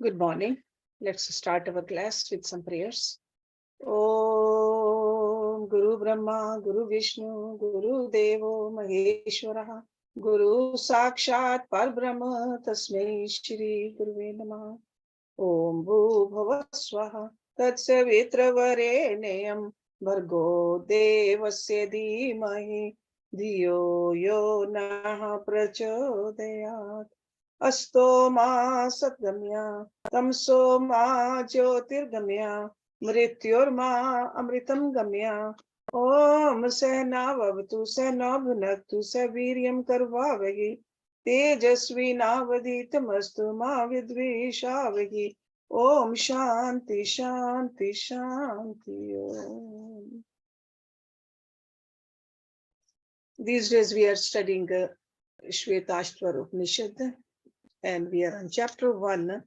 Good morning. Let's start our class with some prayers. Om Guru Brahma, Guru Vishnu, Guru Devo Maheshwara, Guru Sakshat Parbrahma, Tasmai Shri Guruve Namah. Om Bhu Bhavaswaha, Tatsavitra Bhargo Devasya Dhimahi, Dhiyo Yo Naha Prachodayat. Asto ma satgamya, tamso ma jyotirgamya, mrityorma amritam gamya. Om sehna vavatu sehna bhunaktu seviryam karvavagi. Tejasvi navaditamastu ma vidvishavagi. Om shanti shanti shanti om. These days we are studying Shvetashvarta Upanishad, and we are on chapter 1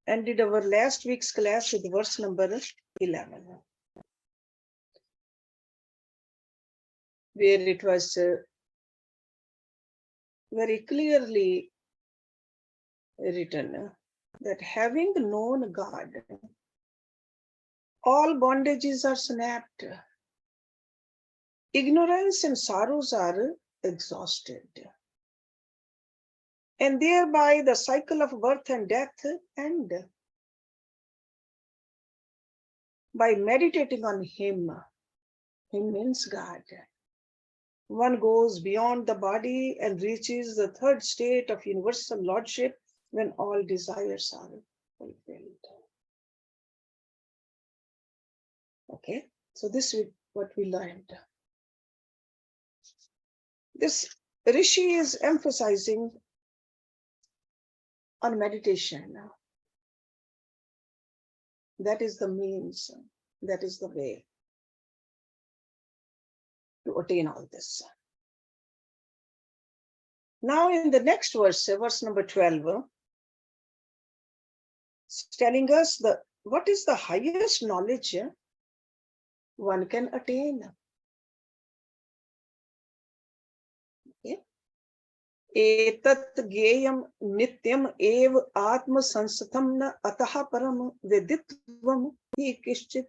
and did our last week's class with verse number 11, where it was very clearly written that having known God, all bondages are snapped, ignorance and sorrows are exhausted, and thereby the cycle of birth and death end. By meditating on Him means God, one goes beyond the body and reaches the third state of universal lordship when all desires are fulfilled. Okay, so this is what we learned. This Rishi is emphasizing on meditation. That is the means, that is the way to attain all this. Now in the next verse, verse number 12, it's telling us what is the highest knowledge one can attain. Okay. Etat gyeyam nityam ev atma sansatham na ataha param veditvam hi kishchit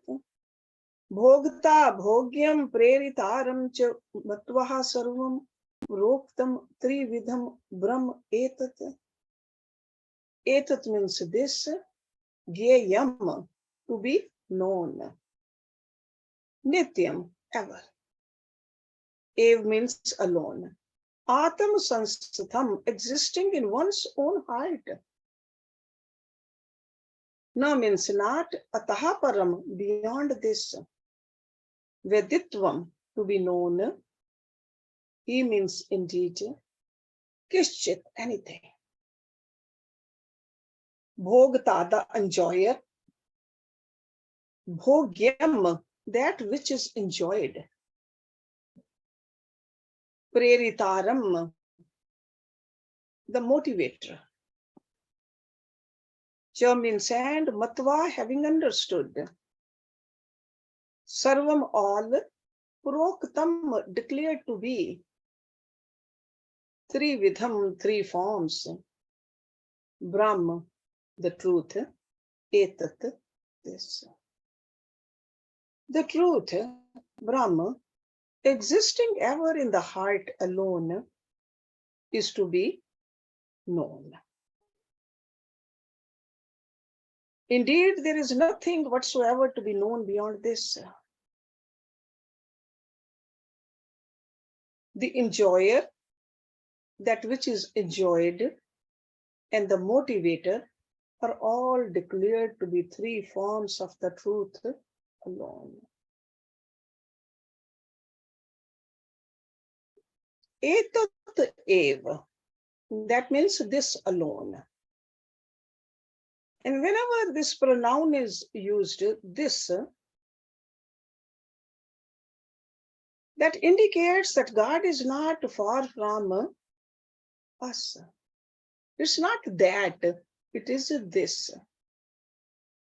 bhogta bhogyam preritaram cha matvaha sarvam roktam trividham brahm etat. Etat means this, gyeyam, to be known, nityam, ever, ev means alone, atam sansatham, existing in one's own heart, na means not, ataha param, beyond this, veditvam, to be known, he means indeed, kishchit, anything, bhogta, the enjoyer, bhogyam, that which is enjoyed, preritaram, the motivator, cha means and, matva, having understood, sarvam, all, proktam, declared to be, trividham, three forms, brahm, the truth, etat, this. The truth, Brahma, existing ever in the heart alone, is to be known. Indeed, there is nothing whatsoever to be known beyond this. The enjoyer, that which is enjoyed, and the motivator are all declared to be three forms of the truth alone. Etat eva, that means this alone. And whenever this pronoun is used, this, that indicates that God is not far from us. It's not that, it is this.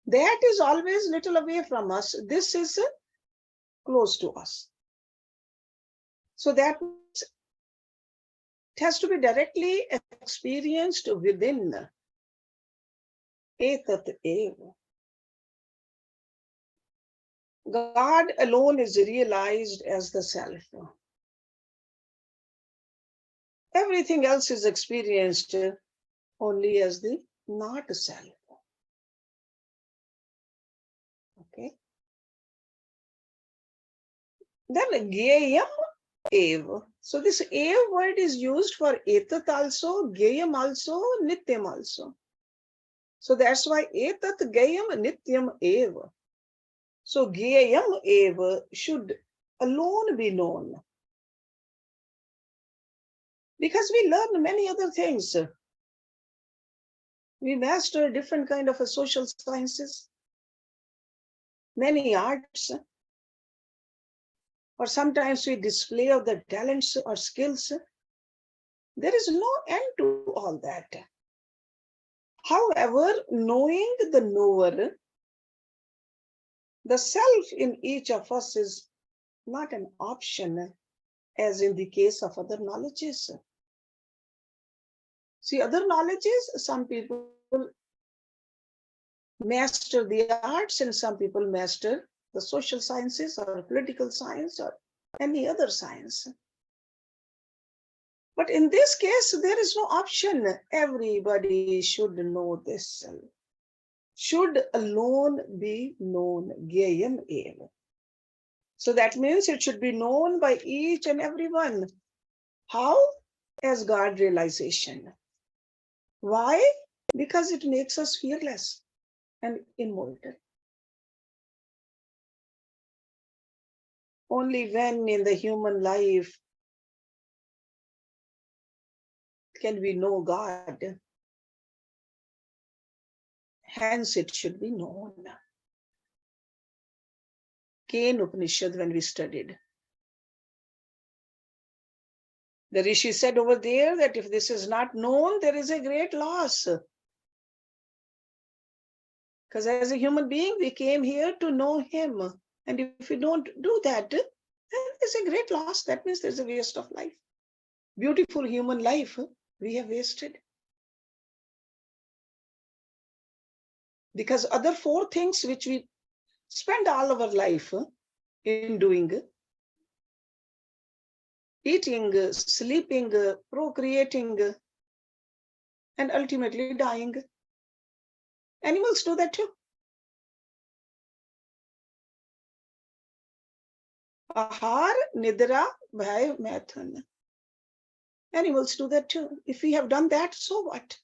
That is always little away from us. This is close to us. So that it has to be directly experienced within. etat eva. God alone is realized as the self. Everything else is experienced only as the not self. Okay. Then Gayam Ev. So this Ev word is used for Etat also, Gayam also, Nityam also. So that's why Etat Gayam Nityam Ev. So Gayam Ev should alone be known. Because we learn many other things. We master different kind of social sciences, many arts, or sometimes we display of the talents or skills. There is no end to all that. However, knowing the knower, the self in each of us is not an option as in the case of other knowledges. See, other knowledges, some people master the arts and some people master the social sciences or political science or any other science. But in this case, there is no option. Everybody should know this. Should alone be known. Gayam eva. So that means it should be known by each and everyone. How? As God realization. Why? Because it makes us fearless and immortal. Only when in the human life can we know God. Hence, it should be known. Kain Upanishad, when we studied, the Rishi said over there that if this is not known, there is a great loss. Because as a human being, we came here to know him. And if we don't do that, then there's a great loss. That means there's a waste of life. Beautiful human life we have wasted. Because other four things which we spend all our life in doing, eating, sleeping, procreating, and ultimately dying. Animals do that too. Ahar, Nidra, Bhai, Maithun. Animals do that too. If we have done that, so what?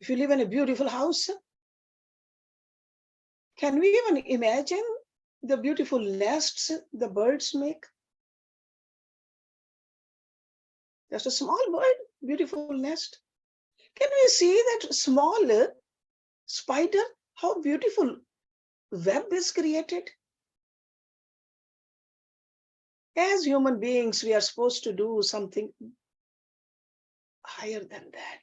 If you live in a beautiful house, can we even imagine the beautiful nests the birds make? Just a small bird, beautiful nest. Can we see that small spider, how beautiful web is created? As human beings, we are supposed to do something higher than that.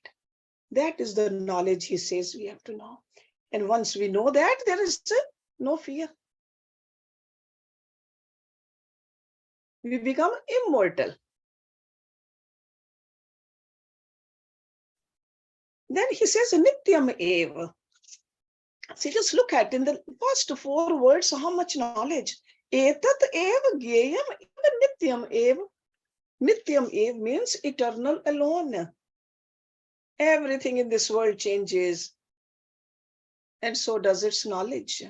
That is the knowledge he says we have to know. And once we know that, there is no fear. We become immortal. Then he says, Nityam eva. See, just look at in the first four words how much knowledge. Etat eva gayam eva nityam eva. Nityam eva means eternal alone. Everything in this world changes, and so does its knowledge.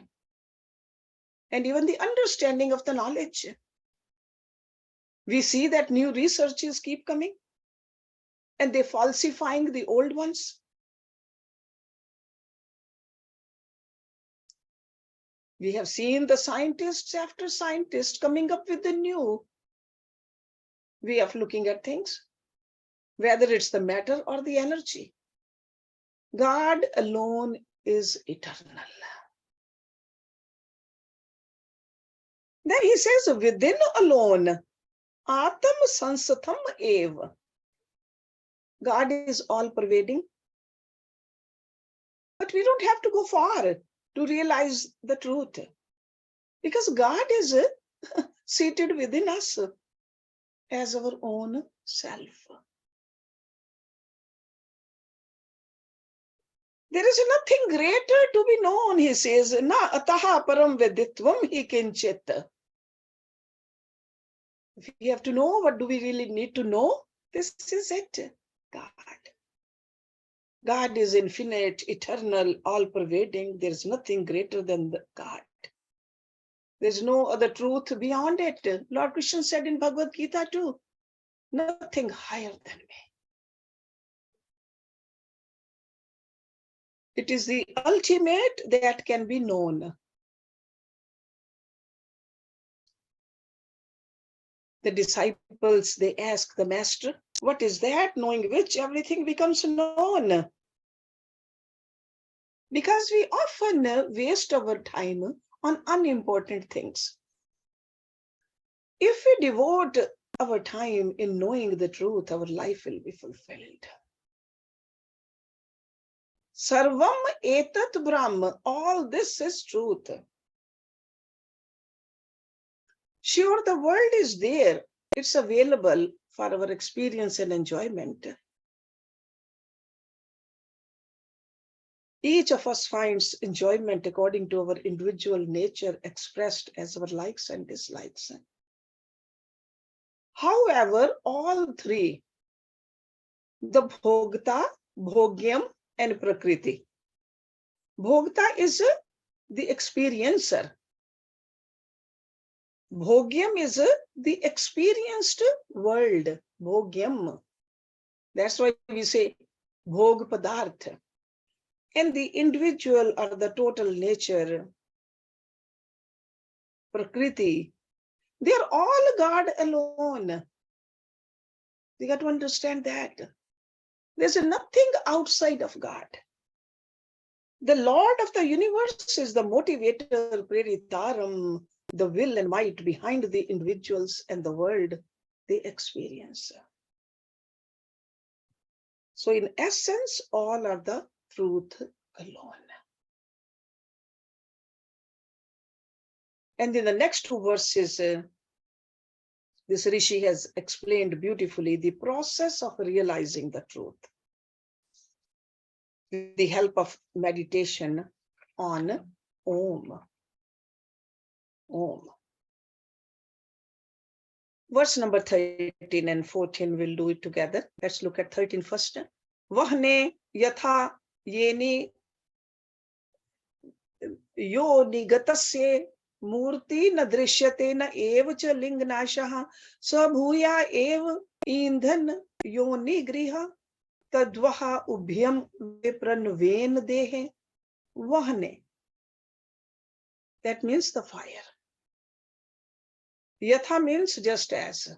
And even the understanding of the knowledge. We see that new researches keep coming, and they're falsifying the old ones. We have seen the scientists after scientists coming up with the new way of looking at things, whether it's the matter or the energy. God alone is eternal. Then he says, within alone, Atam Sansatam Eva. God is all pervading. But we don't have to go far to realize the truth. Because God is seated within us as our own self. There is nothing greater to be known, he says. Na ataha param veditvam hi kinchit. If we have to know, what do we really need to know? This is it. God. God is infinite, eternal, all-pervading. There is nothing greater than God. There's no other truth beyond it. Lord Krishna said in Bhagavad Gita too, nothing higher than me. It is the ultimate that can be known. The disciples, they ask the master, what is that, knowing which everything becomes known? Because we often waste our time on unimportant things. If we devote our time in knowing the truth, our life will be fulfilled. Sarvam etat Brahma, all this is truth. Sure, the world is there. It's available for our experience and enjoyment. Each of us finds enjoyment according to our individual nature expressed as our likes and dislikes. However, all three, the Bhogta, Bhogyam, and Prakriti. Bhogta is the experiencer. Bhogyam is the experienced world. Bhogyam. That's why we say Bhog Padartha. And the individual or the total nature, Prakriti, they are all God alone. We got to understand that. There's nothing outside of God. The Lord of the universe is the motivator, Preritaram, the will and might behind the individuals and the world they experience. So in essence, all are the truth alone. And in the next two verses, this Rishi has explained beautifully the process of realizing the truth with the help of meditation on Om. Om. Verse number 13 and 14, we'll do it together. Let's look at 13 first. Vahne yatha yeni yo nigatasye murti na drishyate na eva cha lingnashaha sabhuya eva indhan yo nigriha tadvaha ubhyam vipranven dehe. Vahne. That means the fire. Yatha means just as.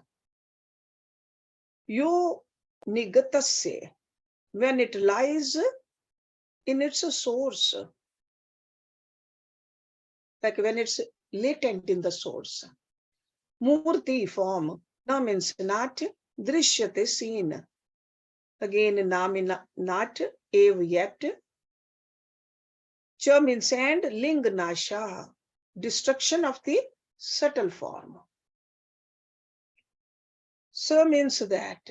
Yo nigatasya, when it lies in its source, like when it's latent in the source. Murti, form. Na means not, drishyate, seen. Again, na means not, ev, yet. Cha means and, ling, nasha, destruction of the subtle form. So means that.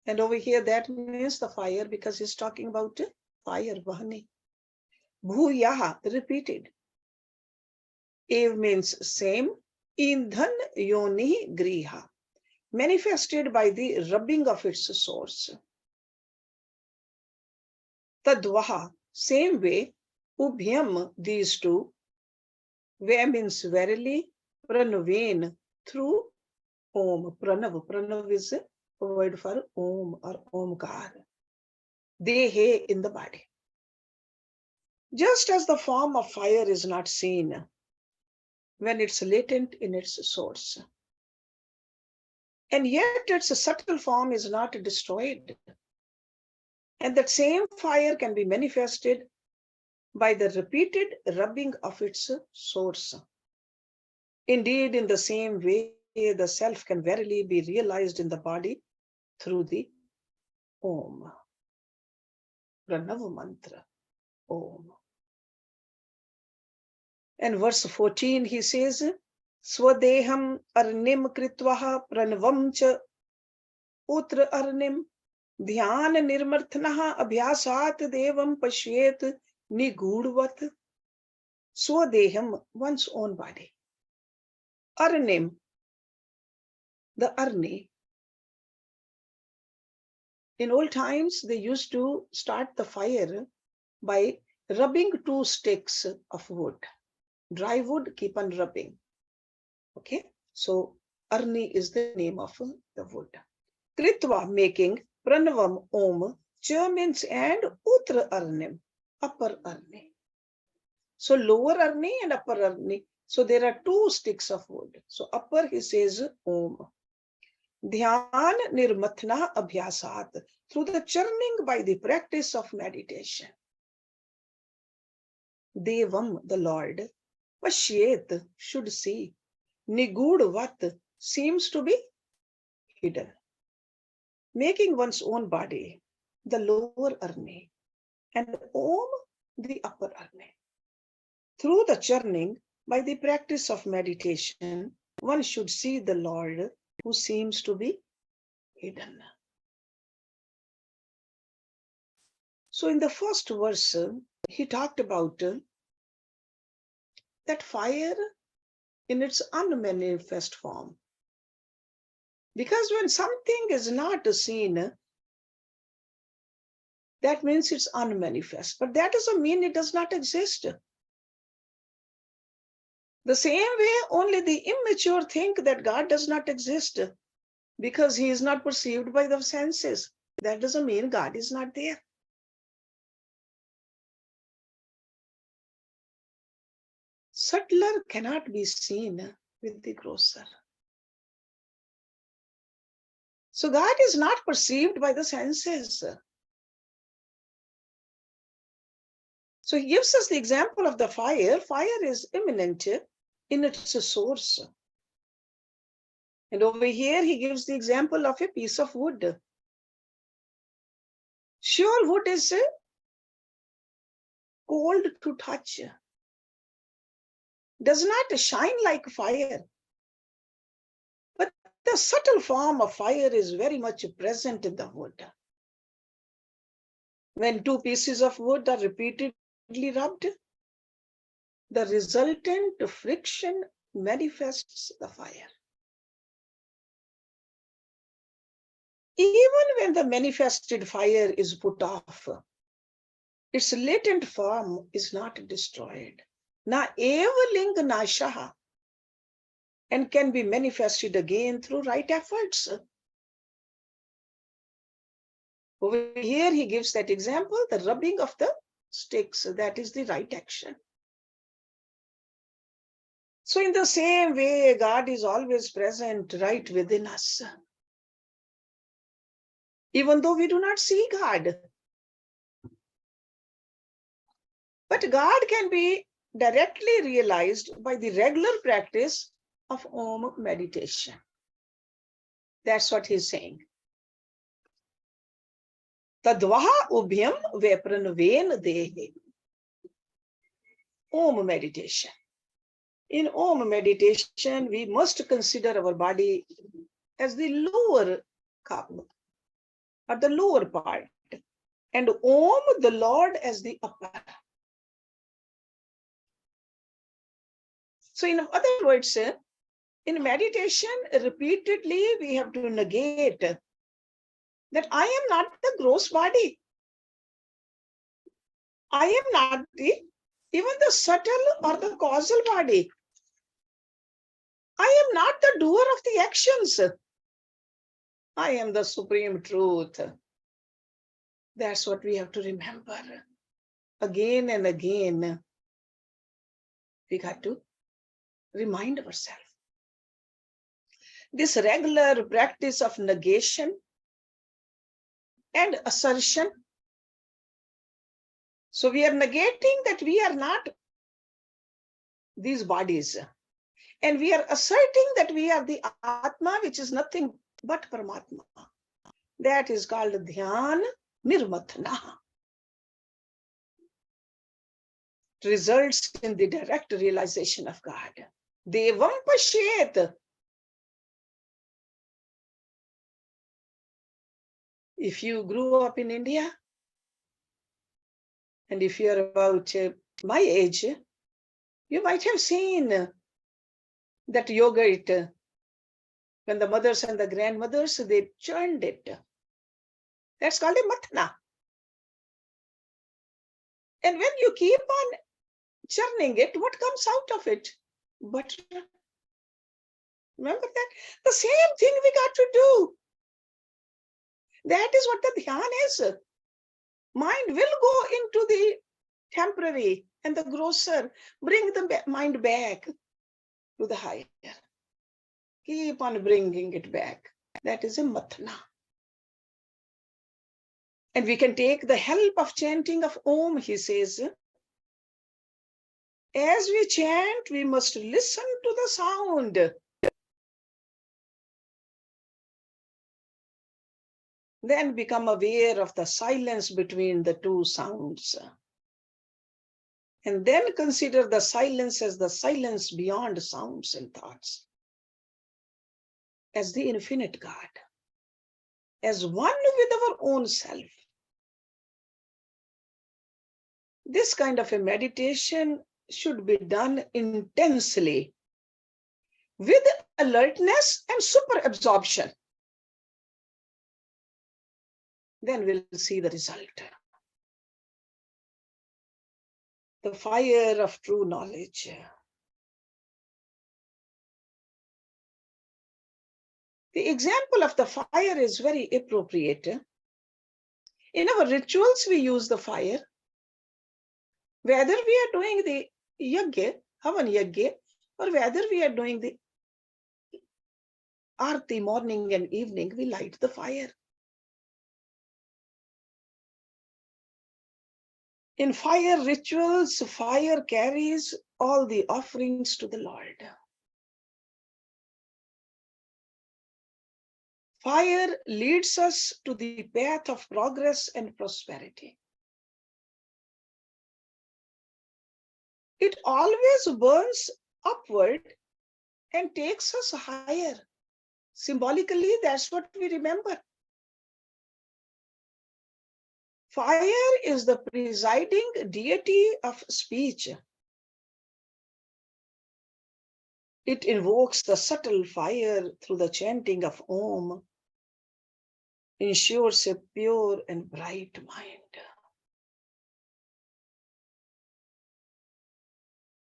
And over here, that means the fire, because he's talking about fire, vahani. Bhuyaha, repeated. Ev means same. Indhan yoni griha, manifested by the rubbing of its source. Tadvaha, same way. Ubhyam, these two. Ve means verily. Pranaven, through Om. Pranav. Pranav is a word for Om or Omkar. Dehe, in the body. Just as the form of fire is not seen when it's latent in its source, and yet its subtle form is not destroyed, and that same fire can be manifested by the repeated rubbing of its source. Indeed, in the same way, the self can verily be realized in the body through the Om. Pranav mantra, Om. And verse 14, he says, Swadeham arnim kritvaha pranavam cha utra arnim ध्यान निर्मथनः abhyasat devam pashyet nigudvat swadeham, one's own body. Arnim, the arni. In old times, they used to start the fire by rubbing 2 sticks of wood. Dry wood, keep on rubbing. Okay, so arni is the name of the wood. Kritva, making pranavam om, cha means and utra arnim, upper arni. So lower arni and upper arni. So there are 2 sticks of wood. So upper he says om. Dhyan nirmathna abhyasat, through the churning by the practice of meditation. Devam, the Lord, pashyet, should see. Nigudvat, seems to be hidden. Making one's own body the lower arni and om the upper arni. Through the churning by the practice of meditation, one should see the Lord who seems to be hidden. So in the first verse, he talked about that fire in its unmanifest form. Because when something is not seen, that means it's unmanifest. But that doesn't mean it does not exist. The same way, only the immature think that God does not exist because he is not perceived by the senses. That doesn't mean God is not there. Subtler cannot be seen with the grosser. So God is not perceived by the senses. So he gives us the example of the fire. Fire is immanent in its source. And over here, he gives the example of a piece of wood. Sure, wood is cold to touch, does not shine like fire. But the subtle form of fire is very much present in the wood. When 2 pieces of wood are repeatedly rubbed, the resultant friction manifests the fire. Even when the manifested fire is put off, its latent form is not destroyed. Na evaling nashaha, and can be manifested again through right efforts. Over here, he gives that example, the rubbing of the sticks, that is the right action. So in the same way, God is always present right within us. Even though we do not see God. But God can be directly realized by the regular practice of Om meditation. That's what he's saying. Tadvaha ubhyam vepranven dehe. Om meditation. In Om meditation, we must consider our body as the lower cup, or the lower part, and Om, the Lord, as the upper. So in other words, in meditation, repeatedly we have to negate that I am not the gross body. I am not even the subtle or the causal body. I am not the doer of the actions. I am the supreme truth. That's what we have to remember. Again and again, we got to remind ourselves. This regular practice of negation and assertion. So we are negating that we are not these bodies. And we are asserting that we are the Atma, which is nothing but Paramatma. That is called Dhyan Nirmathana. It results in the direct realization of God. Devam Pashyet. If you grew up in India, and if you are about my age, you might have seen that yogurt when the mothers and the grandmothers, they churned it. That's called a mathna. And when you keep on churning it, what comes out of it? Butter. Remember that? The same thing we got to do. That is what the dhyan is. Mind will go into the temporary and the grosser. Bring the mind back to the higher. Keep on bringing it back. That is a mathna. And we can take the help of chanting of Om, he says. As we chant, we must listen to the sound. Then become aware of the silence between the two sounds. And then consider the silence as the silence beyond sounds and thoughts, as the infinite God, as one with our own self. This kind of a meditation should be done intensely, with alertness and super absorption. Then we'll see the result. The fire of true knowledge. The example of the fire is very appropriate. In our rituals, we use the fire. Whether we are doing the yagya, havan yagya, or whether we are doing the arti morning and evening, we light the fire. In fire rituals, fire carries all the offerings to the Lord. Fire leads us to the path of progress and prosperity. It always burns upward and takes us higher. Symbolically, that's what we remember. Fire is the presiding deity of speech. It invokes the subtle fire through the chanting of Om, ensures a pure and bright mind.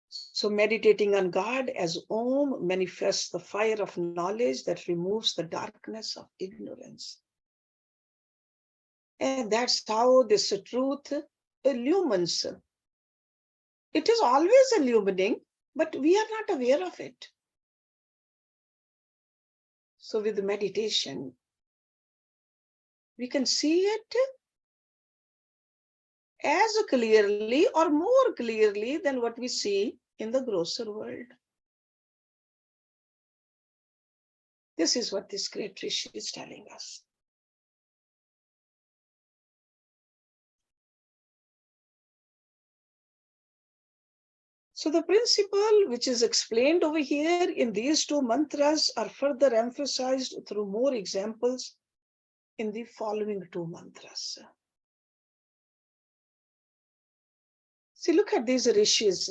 So meditating on God as Om manifests the fire of knowledge that removes the darkness of ignorance. And that's how this truth illumines. It is always illuminating, but we are not aware of it. So with meditation, we can see it as clearly or more clearly than what we see in the grosser world. This is what this great Rishi is telling us. So the principle which is explained over here in these two mantras are further emphasized through more examples in the following two mantras. See, look at these rishis.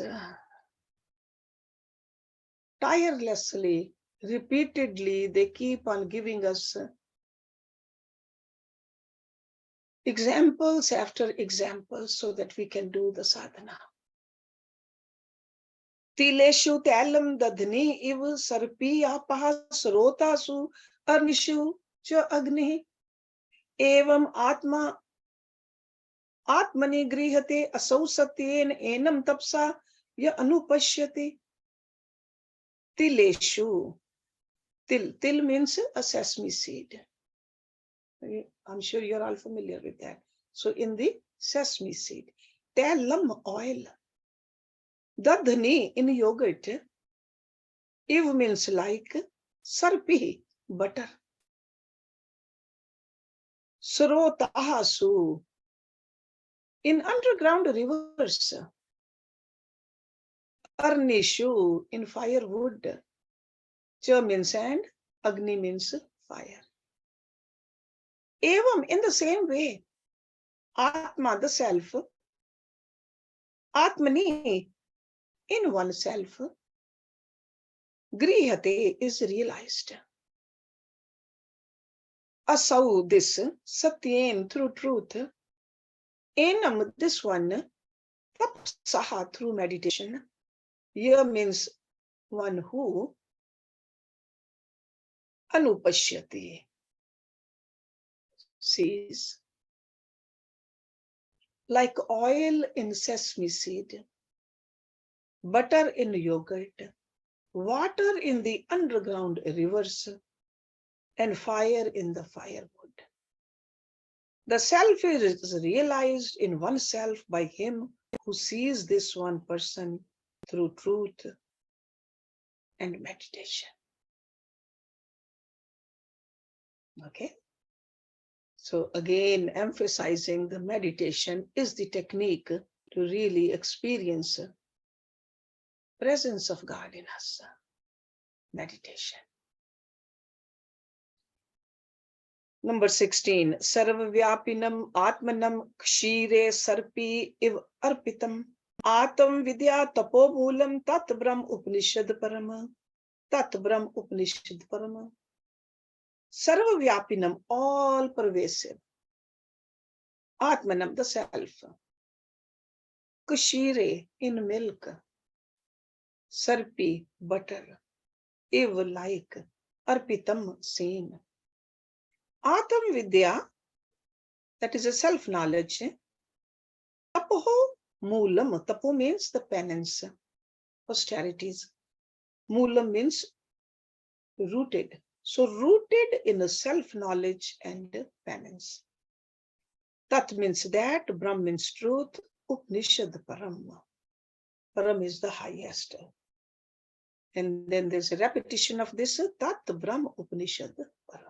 Tirelessly, repeatedly, they keep on giving us examples after examples so that we can do the sadhana. Tileshu talam dadhni iv sarpi apaha srotasu arnishu cha agni evam atma atmani grihate asau satyen enam tapsa ya anupashyate. Tileshu. Til means a sesame seed. I'm sure you're all familiar with that. So in the sesame seed, talam oil, dadhani in yogurt, iv means like, sarpi butter, srotahasu in underground rivers, arnishu in firewood, cha means sand, agni means fire. Evam, in the same way, Atma, the self, Atmani, in oneself, Grihate is realized. Asau, this, Satyem, through truth, Enam, this one, Tapsaha, through meditation. Ya means one who Anupashyati, sees, like oil in sesame seed, butter in yogurt, water in the underground rivers, and fire in the firewood. The self is realized in oneself by him who sees this one person through truth and meditation. Okay? So again, emphasizing the meditation is the technique to really experience presence of God in us. Meditation. Number 16. Sarvavyapinam Atmanam Kshire Sarpi Iv Arpitam Atam Vidya Tapomulam Tat Brahm Upanishad Parama. Tat Brahm Upanishad Parama. Sarvavyapinam, all pervasive. Atmanam, the self. Kshire, in milk. Sarpi, butter. Iv, like. Arpitam, seen. Atam Vidya, that is a self-knowledge. Tapoho Moolam. Tapo means the penance, austerities. Moolam means rooted. So rooted in a self-knowledge and penance. Tat means that, Brahm means truth, Upanishad Param. Param is the highest. And then there's a repetition of this, Tat Brahm Upanishad Param.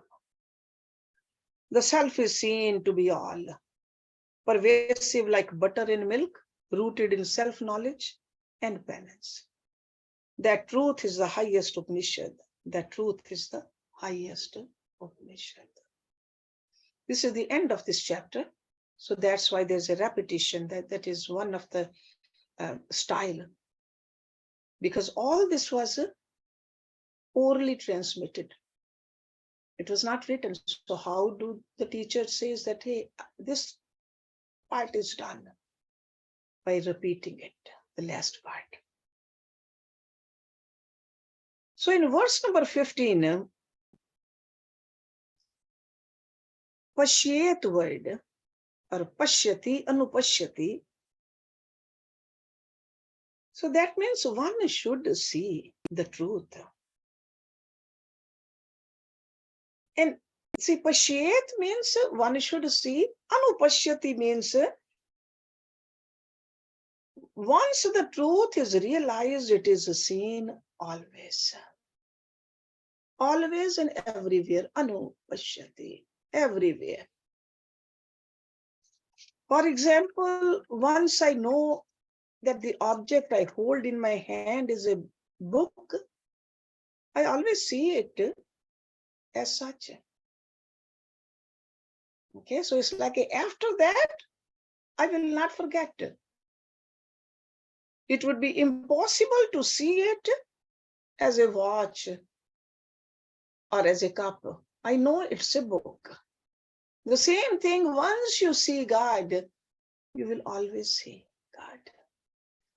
The self is seen to be all, pervasive like butter in milk, rooted in self-knowledge and penance. That truth is the highest Upanishad. That truth is the highest Upanishad. This is the end of this chapter. So that's why there's a repetition. That is one of the style. Because all this was orally transmitted. It was not written. So how do the teacher says that, hey, this part is done? By repeating it, the last part. So in verse number 15, Pashyet word, or Pashyati, Anupashyati. So that means one should see the truth. And see, Pashyet means one should see, Anupashyati means once the truth is realized, it is seen always. Always and everywhere, Anupashyati, everywhere. For example, once I know that the object I hold in my hand is a book, I always see it as such. Okay, so it's like after that, I will not forget. It would be impossible to see it as a watch or as a cup. I know it's a book. The same thing, once you see God, you will always see God.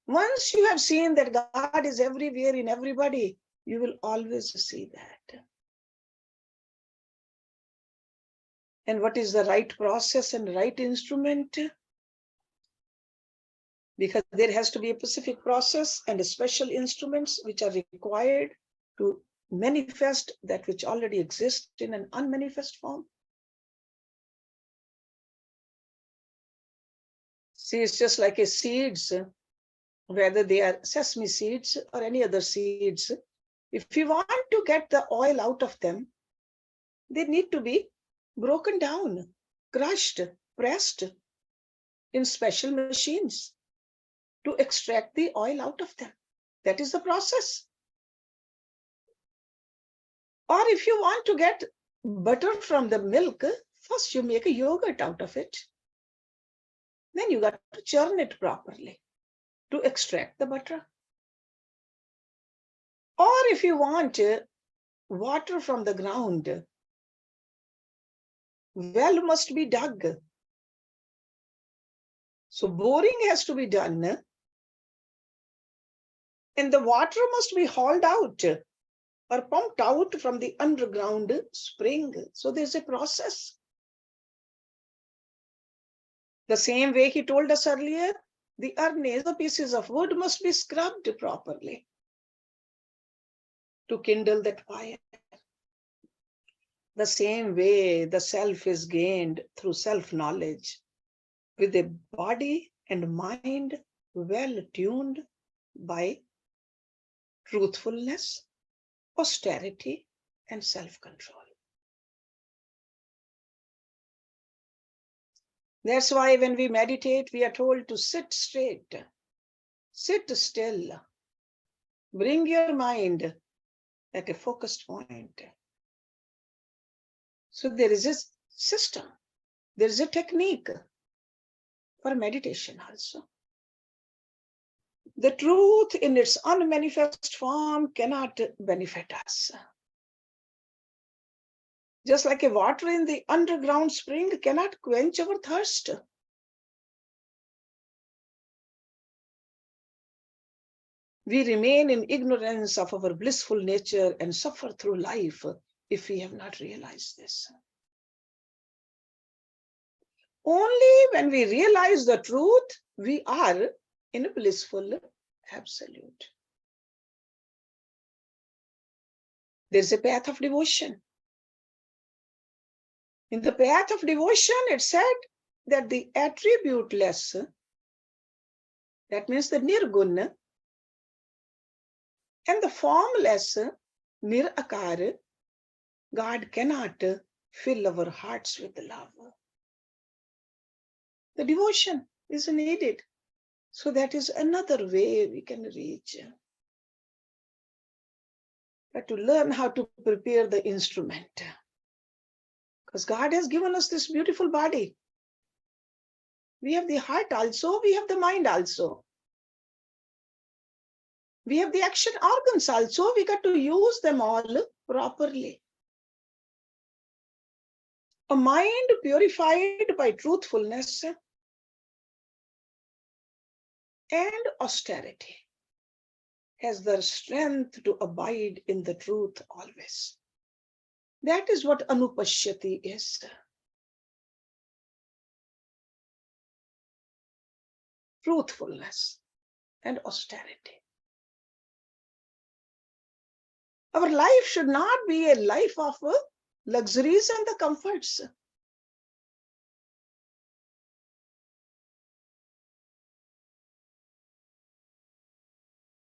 Once you have seen that God is everywhere in everybody, you will always see that. And what is the right process and right instrument? Because there has to be a specific process and special instruments which are required to manifest that which already exists in an unmanifest form. See, it's just like a seeds, whether they are sesame seeds or any other seeds. If you want to get the oil out of them, they need to be broken down, crushed, pressed in special machines to extract the oil out of them. That is the process. Or if you want to get butter from the milk, First, you make a yogurt out of it. Then you got to churn it properly to extract the butter. Or if you want water from the ground, well must be dug. So boring has to be done, and the water must be hauled out or pumped out from the underground spring. So there's a process. The same way he told us earlier, the urnes, the pieces of wood, must be scrubbed properly to kindle that fire. The same way the self is gained through self-knowledge, with a body and mind well tuned by truthfulness, austerity, and self-control. That's why when we meditate, we are told to sit straight, sit still, bring your mind at a focused point. So there is a system, there is a technique for meditation also. The truth in its unmanifest form cannot benefit us. Just like a water in the underground spring cannot quench our thirst. We remain in ignorance of our blissful nature and suffer through life if we have not realized this. Only when we realize the truth, we are in a blissful absolute. There's a path of devotion. In the path of devotion, it said that the attributeless, that means the nirguna, and the formless, nirakar, God cannot fill our hearts with love. The devotion is needed. So that is another way we can reach. But to learn how to prepare the instrument. Because God has given us this beautiful body. We have the heart also, we have the mind also. We have the action organs also, we got to use them all properly. A mind purified by truthfulness and austerity has the strength to abide in the truth always. That is what anupashyati is. Truthfulness and austerity. Our life should not be a life of luxuries and the comforts.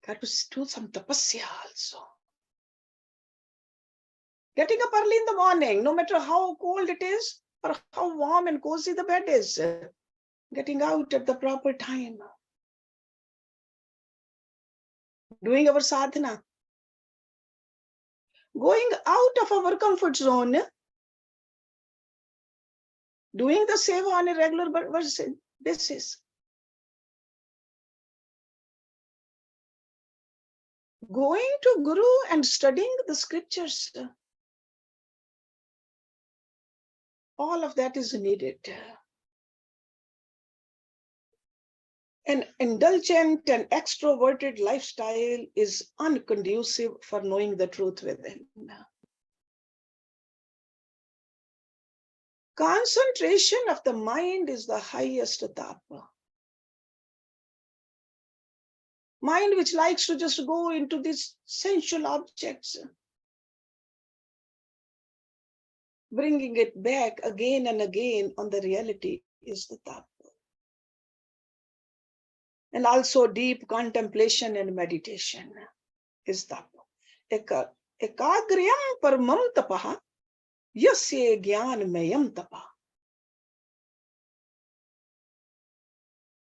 Got to do some tapasya also. Getting up early in the morning, no matter how cold it is or how warm and cozy the bed is, getting out at the proper time. Doing our sadhana. Going out of our comfort zone, doing the seva on a regular basis. Going to Guru and studying the scriptures. All of that is needed. An indulgent and extroverted lifestyle is unconducive for knowing the truth within. Concentration of the mind is the highest tapa. Mind which likes to just go into these sensual objects, bringing it back again and again on the reality is the tapa. And also deep contemplation and meditation is tapa. Ekagryam paramam tapaha yasya jnanmayam tapa.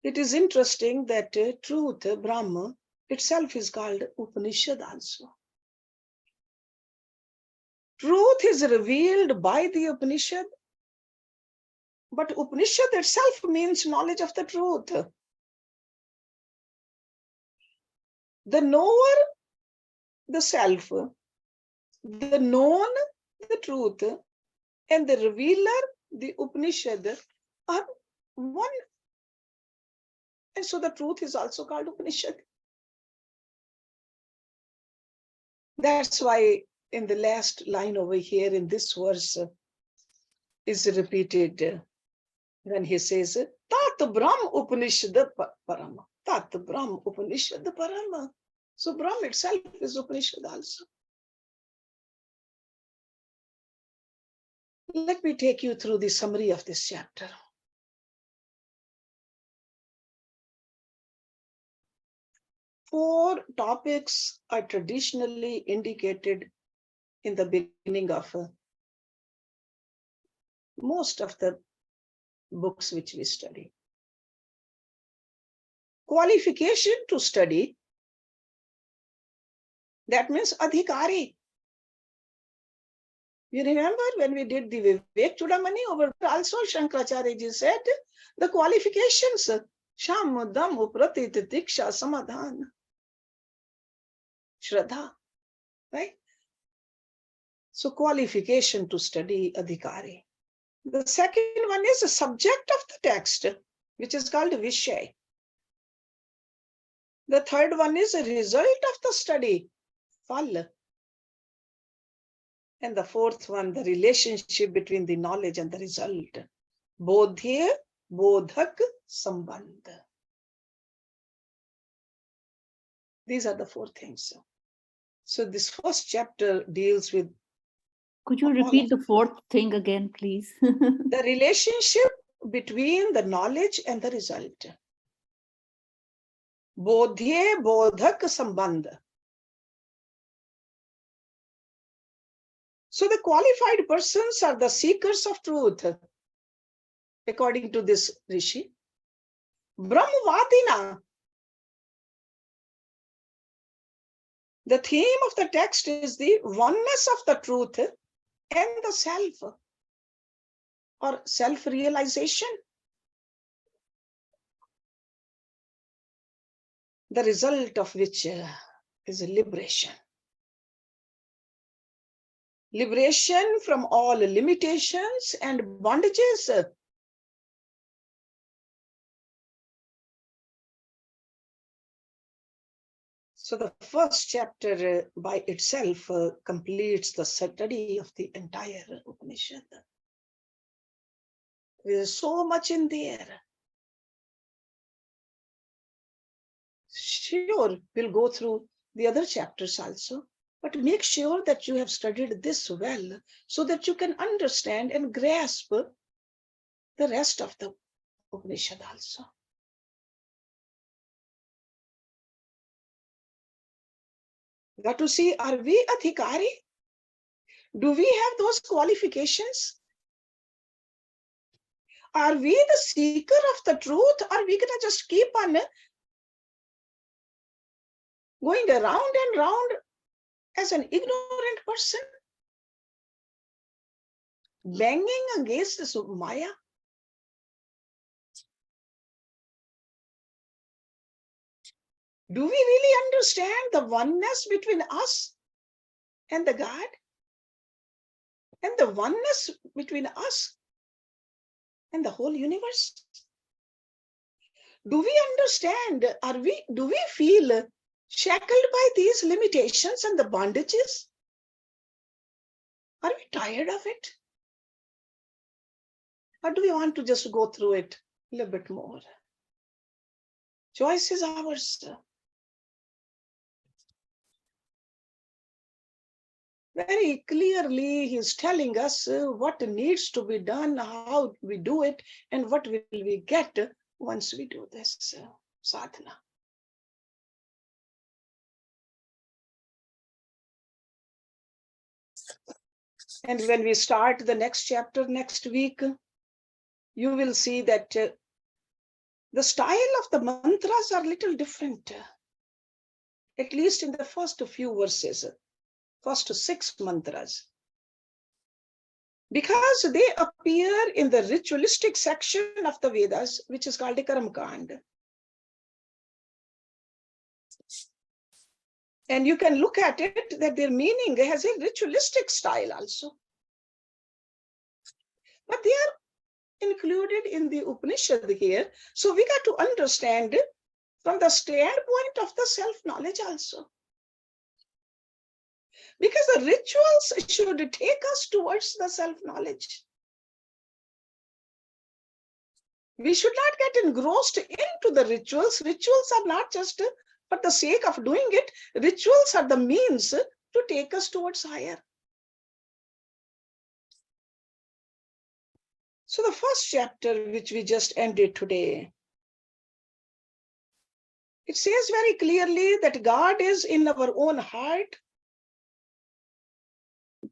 It is interesting that truth, Brahma, itself is called Upanishad also. Truth is revealed by the Upanishad But Upanishad itself means knowledge of the truth. The knower, the self, the known, the truth, and the revealer, the Upanishad, are one. And so the truth is also called Upanishad. That's why in the last line over here in this verse is repeated when he says, Tat Brahm Upanishad Parama. Tat Brahm Upanishad Parama. So Brahm itself is Upanishad also. Let me take you through the summary of this chapter. Four topics are traditionally indicated in the beginning of most of the books which we study. Qualification to study, that means adhikari. You remember when we did the Vivek Chudamani over also Shankaracharya ji said the qualifications, Sham, Dam, Uprati, Tiksha, Samadhan, Shraddha, right? So qualification to study adhikari. The second one is the subject of the text, which is called Vishay. The third one is a result of the study, Phal. And the fourth one, the relationship between the knowledge and the result, Bodhya, Bodhak, Sambandh. These are the four things. So this first chapter deals with. Could you repeat the fourth thing again, please? The relationship between the knowledge and the result. Bodhya, Bodhak, Sambandh. So the qualified persons are the seekers of truth, according to this Rishi. Brahmavadina. The theme of the text is the oneness of the truth and the self, or self-realization. The result of which is liberation. Liberation from all limitations and bondages. So the first chapter by itself completes the study of the entire Upanishad. There is so much in there. Sure, we'll go through the other chapters also, but make sure that you have studied this well so that you can understand and grasp the rest of the Upanishad also. Got to see, are we adhikari? Do we have those qualifications? Are we the seeker of the truth? Or are we going to just keep on going around and round as an ignorant person? Banging against this Maya? Do we really understand the oneness between us and the God? And the oneness between us and the whole universe? Do we understand? Do we feel shackled by these limitations and the bondages? Are we tired of it? Or do we want to just go through it a little bit more? Choice is ours. Very clearly, he's telling us what needs to be done, how we do it, and what will we get once we do this sadhana. And when we start the next chapter next week, you will see that the style of the mantras are a little different, at least in the first few verses, first 6 mantras. because they appear in the ritualistic section of the Vedas, which is called the Karam Kand. And you can look at it that their meaning has a ritualistic style also. But they are included in the Upanishad here. So we got to understand it from the standpoint of the self-knowledge also. Because the rituals should take us towards the self-knowledge. We should not get engrossed into the rituals. Rituals are not just for the sake of doing it. Rituals are the means to take us towards higher. So the first chapter, which we just ended today, it says very clearly that God is in our own heart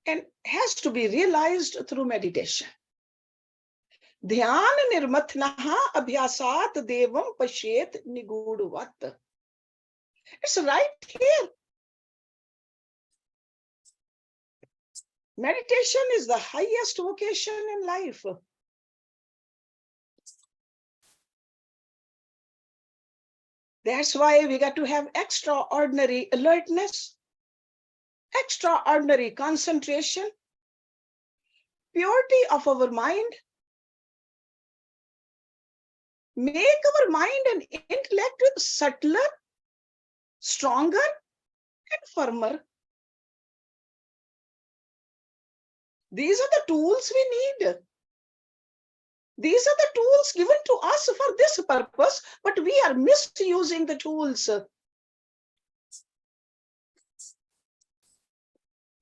and has to be realized through meditation. Dhyan nirmatnaha abhyasat devam pashet nigudvat. It's right here. Meditation is the highest vocation in life. That's why we got to have extraordinary alertness, extraordinary concentration, purity of our mind. Make our mind and intellect subtler, stronger, and firmer. These are the tools we need. These are the tools given to us for this purpose, but we are misusing the tools.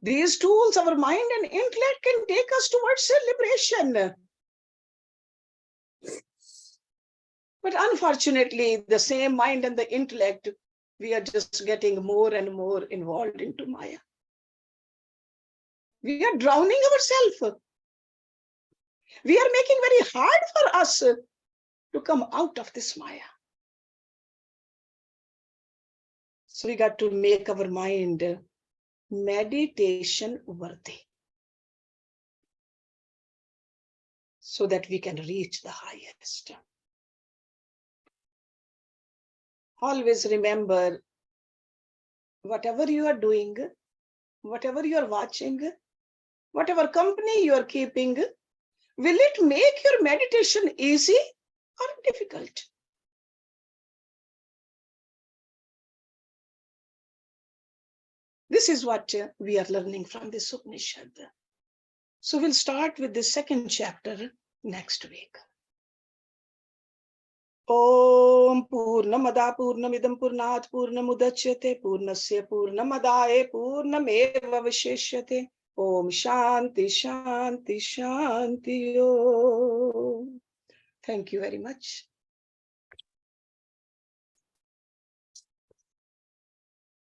These tools, our mind and intellect, can take us towards liberation. But unfortunately, the same mind and the intellect, we are just getting more and more involved into Maya. We are drowning ourselves. We are making very hard for us to come out of this Maya. So we got to make our mind meditation worthy, so that we can reach the highest. Always remember, whatever you are doing, whatever you are watching, whatever company you are keeping, will it make your meditation easy or difficult? This is what we are learning from this Upanishad. So we'll start with the second chapter next week. Om Purnamada Purnamidam Purnat Purnamudachyate Purnasya Purnamadaye Purnameva Visheshyate. Om Shanti Shanti Shanti Om. Thank you very much.